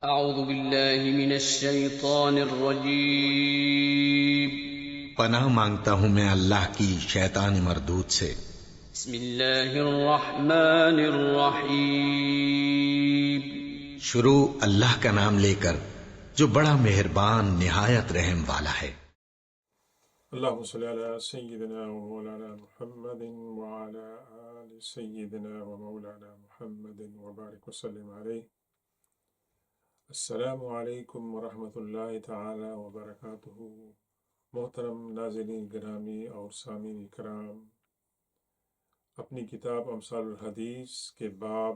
أعوذ بالله من الشيطان الرجيم. پناہ مانگتا ہوں میں اللہ کی شیطان مردود سے۔ بسم الله الرحمن الرحيم. شروع اللہ کا نام لے کر جو بڑا مہربان نہایت رحم والا ہے۔ اللهم صل على سيدنا ومولانا محمد وعلى آل سيدنا ومولانا محمد وبارك وسلم عليه۔ السلام علیکم ورحمۃ اللہ تعالی وبرکاتہ۔ محترم ناظرین گرامی اور سامعین کرام، اپنی کتاب امثال الحدیث کے باب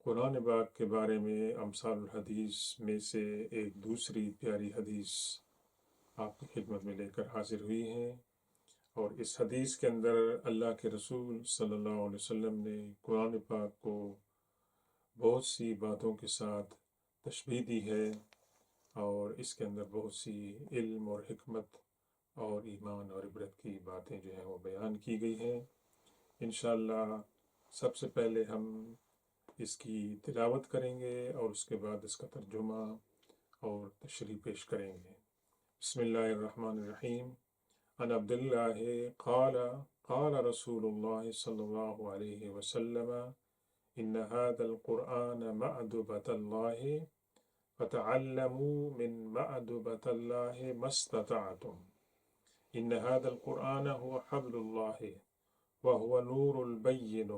قرآن پاک کے بارے میں امثال الحدیث میں سے ایک دوسری پیاری حدیث آپ کی خدمت میں لے کر حاضر ہوئی ہیں، اور اس حدیث کے اندر اللہ کے رسول صلی اللہ علیہ وسلم نے قرآن پاک کو بہت سی باتوں کے ساتھ تشبیہ دی ہے، اور اس کے اندر بہت سی علم اور حکمت اور ایمان اور عبرت کی باتیں جو ہیں وہ بیان کی گئی ہیں۔ انشاءاللہ سب سے پہلے ہم اس کی تلاوت کریں گے اور اس کے بعد اس کا ترجمہ اور تشریح پیش کریں گے۔ بسم اللہ الرحمن الرحیم۔ عن عبداللہ قال قال رسول اللہ صلی اللہ علیہ وسلم ان هذا القرآن مأدبة الله فتعلموا من مأدبة الله ما استطعتم۔ ان هذا القرآن هو حبل الله وهو نور البين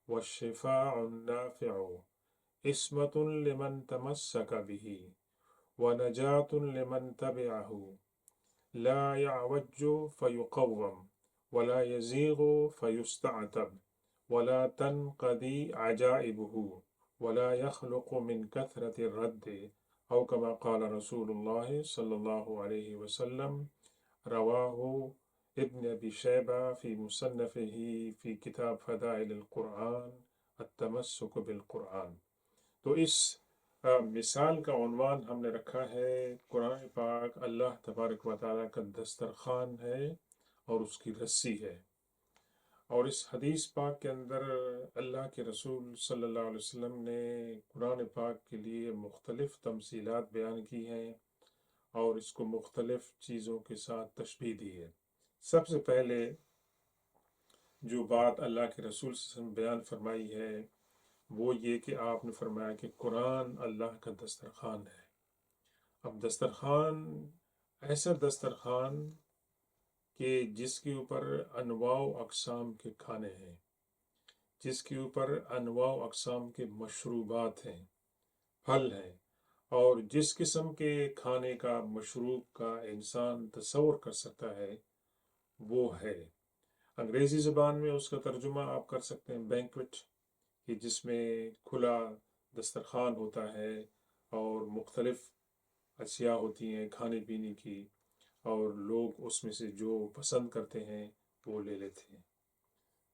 والشفاع النافع، عصمة لمن تمسك به ونجاة لمن تبعه، لا يعوج فيقوم ولا يزيغ فيستعتب ولا تنقضي عجائبه ولا يخلق من كثرة الرد، أو كما قال رسول الله صلى الله عليه وسلم۔ رواه ابن ابی شیبہ فی مصنفہ فی کتاب فضائل القرآن التمسک بالقرآن۔ تو اس مثال کا عنوان ہم نے رکھا ہے قرآن پاک اللہ تبارک و تعالیٰ کا دسترخوان ہے اور اس کی رسی ہے۔ اور اس حدیث پاک کے اندر اللہ کے رسول صلی اللہ علیہ وسلم نے قرآن پاک کے لیے مختلف تمثیلات بیان کی ہیں اور اس کو مختلف چیزوں کے ساتھ تشبیہ دی ہے۔ سب سے پہلے جو بات اللہ کے رسول صلی اللہ علیہ وسلم بیان فرمائی ہے وہ یہ کہ آپ نے فرمایا کہ قرآن اللہ کا دسترخوان ہے۔ اب دسترخوان ایسا دسترخوان کہ جس کے اوپر انواع و اقسام کے کھانے ہیں، جس کے اوپر انواع و اقسام کے مشروبات ہیں، پھل ہیں، اور جس قسم کے کھانے کا مشروب کا انسان تصور کر سکتا ہے وہ ہے۔ انگریزی زبان میں اس کا ترجمہ آپ کر سکتے ہیں بینکوٹ، کہ جس میں کھلا دسترخوان ہوتا ہے اور مختلف اشیاء ہوتی ہیں کھانے پینے کی، اور لوگ اس میں سے جو پسند کرتے ہیں وہ لے لیتے ہیں۔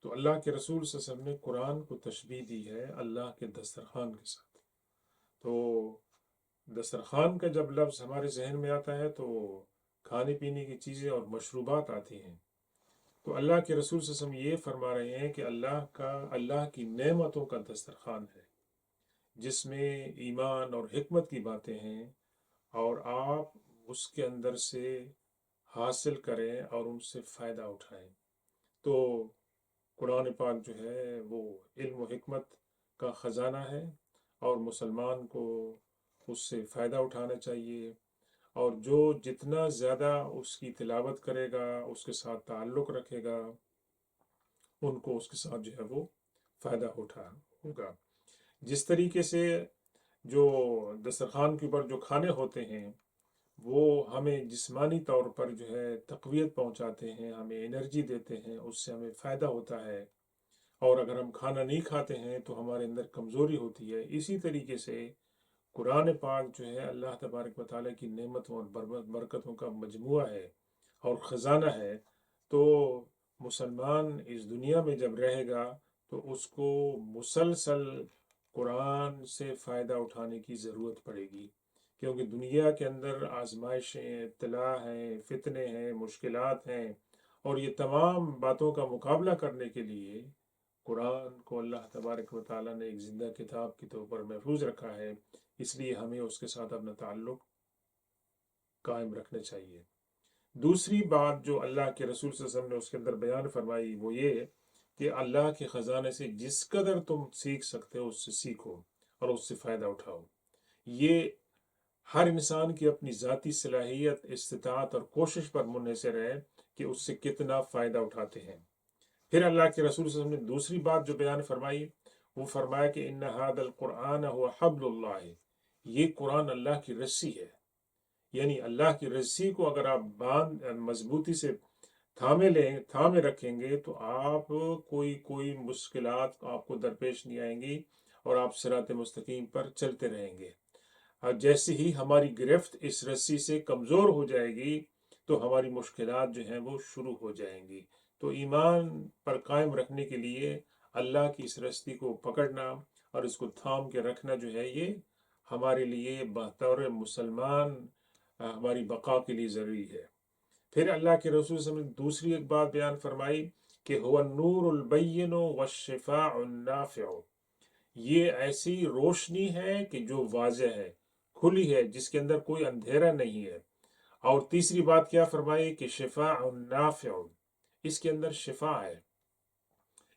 تو اللہ کے رسول صلی اللہ علیہ وسلم نے قرآن کو تشبیہ دی ہے اللہ کے دسترخوان کے ساتھ۔ تو دسترخوان کا جب لفظ ہمارے ذہن میں آتا ہے تو کھانے پینے کی چیزیں اور مشروبات آتی ہیں۔ تو اللہ کے رسول صلی اللہ علیہ وسلم یہ فرما رہے ہیں کہ اللہ کی نعمتوں کا دسترخوان ہے جس میں ایمان اور حکمت کی باتیں ہیں، اور آپ اس کے اندر سے حاصل کریں اور ان سے فائدہ اٹھائیں۔ تو قرآن پاک جو ہے وہ علم و حکمت کا خزانہ ہے، اور مسلمان کو اس سے فائدہ اٹھانا چاہیے، اور جو جتنا زیادہ اس کی تلاوت کرے گا، اس کے ساتھ تعلق رکھے گا، ان کو اس کے ساتھ جو ہے وہ فائدہ ہوگا۔ جس طریقے سے جو دسترخوان کے اوپر جو کھانے ہوتے ہیں وہ ہمیں جسمانی طور پر جو ہے تقویت پہنچاتے ہیں، ہمیں انرجی دیتے ہیں، اس سے ہمیں فائدہ ہوتا ہے، اور اگر ہم کھانا نہیں کھاتے ہیں تو ہمارے اندر کمزوری ہوتی ہے۔ اسی طریقے سے قرآن پاک جو ہے اللہ تبارک و تعالیٰ کی نعمتوں اور برکتوں کا مجموعہ ہے اور خزانہ ہے۔ تو مسلمان اس دنیا میں جب رہے گا تو اس کو مسلسل قرآن سے فائدہ اٹھانے کی ضرورت پڑے گی، کیونکہ دنیا کے اندر آزمائشیں، ابتلا ہیں، فتنے ہیں، مشکلات ہیں، اور یہ تمام باتوں کا مقابلہ کرنے کے لیے قرآن کو اللہ تبارک و تعالیٰ نے ایک زندہ کتاب کے طور پر محفوظ رکھا ہے، اس لیے ہمیں اس کے ساتھ اپنا تعلق قائم رکھنا چاہیے۔ دوسری بات جو اللہ کے رسول صلی اللہ علیہ وسلم نے اس کے اندر بیان فرمائی وہ یہ کہ اللہ کے خزانے سے جس قدر تم سیکھ سکتے ہو اس سے سیکھو اور اس سے فائدہ اٹھاؤ۔ یہ ہر انسان کی اپنی ذاتی صلاحیت، استطاعت اور کوشش پر منحصر ہے کہ اس سے کتنا فائدہ اٹھاتے ہیں۔ پھر اللہ کے رسول صلی اللہ علیہ وسلم نے دوسری بات جو بیان فرمائی وہ فرمایا کہ ان ھذا القرآن هو حبل اللہ، یہ قرآن اللہ کی رسی ہے، یعنی اللہ کی رسی کو اگر آپ مضبوطی سے تھامے رکھیں گے تو آپ کوئی مشکلات آپ کو درپیش نہیں آئیں گی اور آپ صراط مستقیم پر چلتے رہیں گے۔ اور جیسے ہی ہماری گرفت اس رسی سے کمزور ہو جائے گی تو ہماری مشکلات جو ہیں وہ شروع ہو جائیں گی۔ تو ایمان پر قائم رکھنے کے لیے اللہ کی اس رسی کو پکڑنا اور اس کو تھام کے رکھنا جو ہے یہ ہمارے لیے بطور مسلمان ہماری بقا کے لیے ضروری ہے۔ پھر اللہ کے رسول صلی اللہ علیہ وسلم نے دوسری ایک بات بیان فرمائی کہ هو النور البین والشفاء النافع، یہ ایسی روشنی ہے کہ جو واضح ہے، کھلی ہے، جس کے اندر کوئی اندھیرا نہیں ہے۔ اور تیسری بات کیا فرمائی کہ شفاء النافع، اس کے اندر شفا ہے،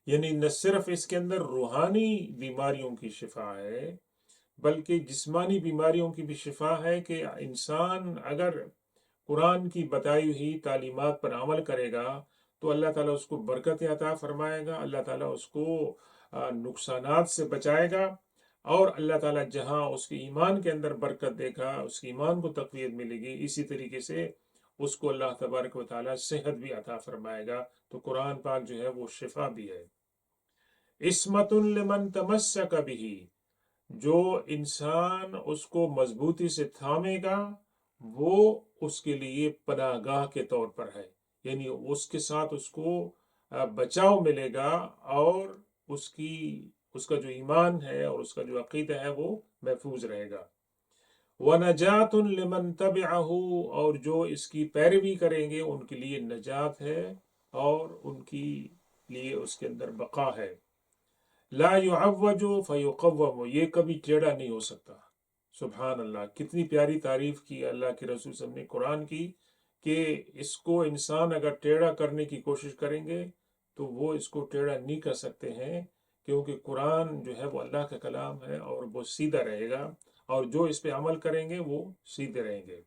یعنی نہ صرف اس کے اندر روحانی بیماریوں کی شفا ہے بلکہ جسمانی بیماریوں کی بھی شفا ہے کہ انسان اگر قرآن کی بتائی ہوئی تعلیمات پر عمل کرے گا تو اللہ تعالیٰ اس کو برکت عطا فرمائے گا، اللہ تعالیٰ اس کو نقصانات سے بچائے گا، اور اللہ تعالیٰ جہاں اس کے ایمان کے اندر برکت دے گا، اس کے ایمان کو تقویت ملے گی، اسی طریقے سے اس کو اللہ تبارک و تعالیٰ صحت بھی عطا فرمائے گا۔ تو قرآن پاک جو ہے وہ شفا بھی ہے۔ عصمت لمن تمسک بہ، جو انسان اس کو مضبوطی سے تھامے گا وہ اس کے لیے پناہ گاہ کے طور پر ہے، یعنی اس کے ساتھ اس کو بچاؤ ملے گا اور اس کا جو ایمان ہے اور اس کا جو عقیدہ ہے وہ محفوظ رہے گا۔ وَنَجَاتٌ لِمَن تَبِعَهُ، اور جو اس کی پیروی کریں گے ان کے لیے نجات ہے اور ان کی لیے اس کے اندر بقا ہے۔ لا يعوج فيقوم، یہ کبھی ٹیڑھا نہیں ہو سکتا۔ سبحان اللہ، کتنی پیاری تعریف کی اللہ کے رسول صلی اللہ علیہ وسلم نے قرآن کی کہ اس کو انسان اگر ٹیڑھا کرنے کی کوشش کریں گے تو وہ اس کو ٹیڑھا نہیں کر سکتے ہیں، کیونکہ قرآن جو ہے وہ اللہ کا کلام ہے اور وہ سیدھا رہے گا، اور جو اس پہ عمل کریں گے وہ سیدھے رہیں گے۔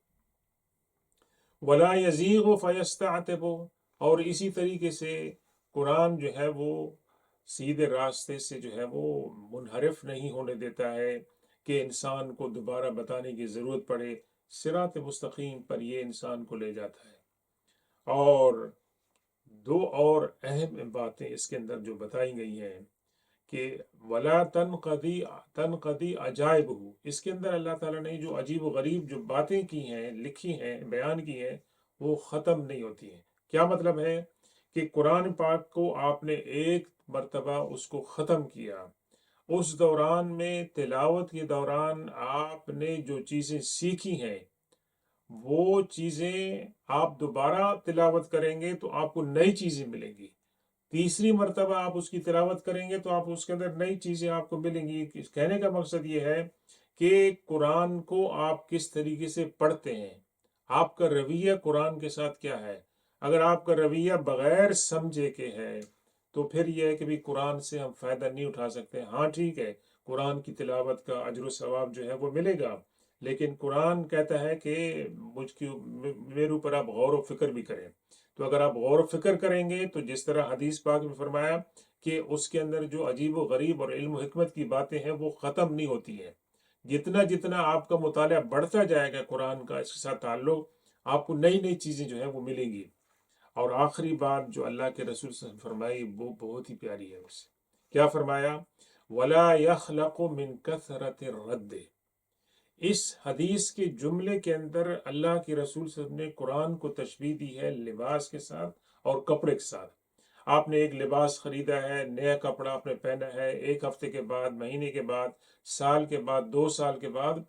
ولا يزيغ فيستعتب، اور اسی طریقے سے قرآن جو ہے وہ سیدھے راستے سے جو ہے وہ منحرف نہیں ہونے دیتا ہے کہ انسان کو دوبارہ بتانے کی ضرورت پڑے، صراط مستقیم پر یہ انسان کو لے جاتا ہے۔ اور دو اور اہم باتیں اس کے اندر جو بتائی گئی ہیں کہ ولا تنقضی عجائبہ، اس کے اندر اللہ تعالیٰ نے جو عجیب و غریب جو باتیں کی ہیں، لکھی ہیں، بیان کی ہیں، وہ ختم نہیں ہوتی ہیں۔ کیا مطلب ہے کہ قرآن پاک کو آپ نے ایک مرتبہ اس کو ختم کیا، اس دوران میں تلاوت کے دوران آپ نے جو چیزیں سیکھی ہیں وہ چیزیں آپ دوبارہ تلاوت کریں گے تو آپ کو نئی چیزیں ملیں گی، تیسری مرتبہ آپ اس کی تلاوت کریں گے تو آپ اس کے اندر نئی چیزیں آپ کو ملیں گی۔ کہنے کا مقصد یہ ہے کہ قرآن کو آپ کس طریقے سے پڑھتے ہیں، آپ کا رویہ قرآن کے ساتھ کیا ہے۔ اگر آپ کا رویہ بغیر سمجھے کے ہے تو پھر یہ ہے کہ بھی قرآن سے ہم فائدہ نہیں اٹھا سکتے۔ ہاں ٹھیک ہے، قرآن کی تلاوت کا اجر و ثواب جو ہے وہ ملے گا، لیکن قرآن کہتا ہے کہ میرے اوپر آپ غور و فکر بھی کریں۔ تو اگر آپ غور و فکر کریں گے تو جس طرح حدیث پاک میں فرمایا کہ اس کے اندر جو عجیب و غریب اور علم و حکمت کی باتیں ہیں وہ ختم نہیں ہوتی ہیں۔ جتنا آپ کا مطالعہ بڑھتا جائے گا قرآن کا، اس کے ساتھ تعلق، آپ کو نئی نئی چیزیں جو ہیں وہ ملیں گی۔ اور آخری بات جو اللہ کے رسول صلی اللہ علیہ وسلم فرمائی وہ بہت ہی پیاری ہے۔ اس کیا فرمایا؟ وَلَا يَخْلَقُ مِن كَثْرَةِ الرَّدِّ، اس حدیث کے جملے کے اندر اللہ کے رسول صلی اللہ علیہ وسلم نے قرآن کو تشبیہ دی ہے لباس کے ساتھ اور کپڑے کے ساتھ۔ آپ نے ایک لباس خریدا ہے، نیا کپڑا آپ نے پہنا ہے، ایک ہفتے کے بعد، مہینے کے بعد، سال کے بعد، 2 سال کے بعد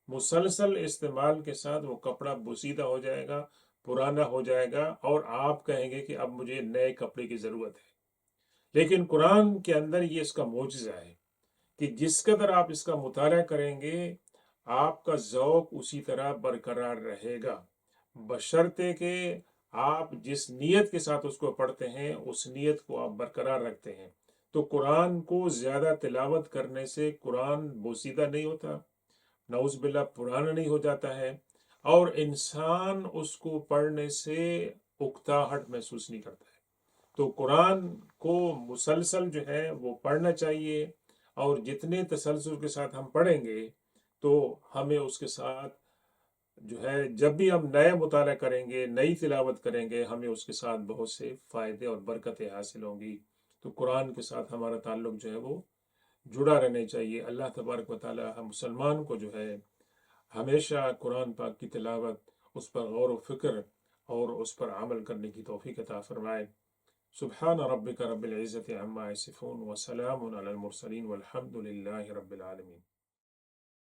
مسلسل استعمال کے ساتھ وہ کپڑا بوسیدہ ہو جائے گا، پرانا ہو جائے گا، اور آپ کہیں گے کہ اب مجھے نئے کپڑے کی ضرورت ہے۔ لیکن قرآن کے اندر یہ اس کا معجزہ ہے کہ جس قدر آپ اس کا مطالعہ کریں گے آپ کا ذوق اسی طرح برقرار رہے گا، بشرطے کہ آپ جس نیت کے ساتھ اس کو پڑھتے ہیں اس نیت کو آپ برقرار رکھتے ہیں۔ تو قرآن کو زیادہ تلاوت کرنے سے قرآن بوسیدہ نہیں ہوتا، نعوذ باللہ پرانا نہیں ہو جاتا ہے، اور انسان اس کو پڑھنے سے اکتاہٹ محسوس نہیں کرتا ہے۔ تو قرآن کو مسلسل جو ہے وہ پڑھنا چاہیے، اور جتنے تسلسل کے ساتھ ہم پڑھیں گے تو ہمیں اس کے ساتھ جو ہے جب بھی ہم نئے مطالعہ کریں گے، نئی تلاوت کریں گے، ہمیں اس کے ساتھ بہت سے فائدے اور برکتیں حاصل ہوں گی۔ تو قرآن کے ساتھ ہمارا تعلق جو ہے وہ جڑا رہنا چاہیے۔ اللہ تبارک و تعالی ہم مسلمان کو جو ہے ہمیشہ قرآن پاک کی تلاوت، اس پر غور و فکر اور اس پر عمل کرنے کی توفیق عطا فرمائے۔ سبحان ربک رب العزت عما یصفون وسلام علی المرسلین والحمد للہ رب العالمین۔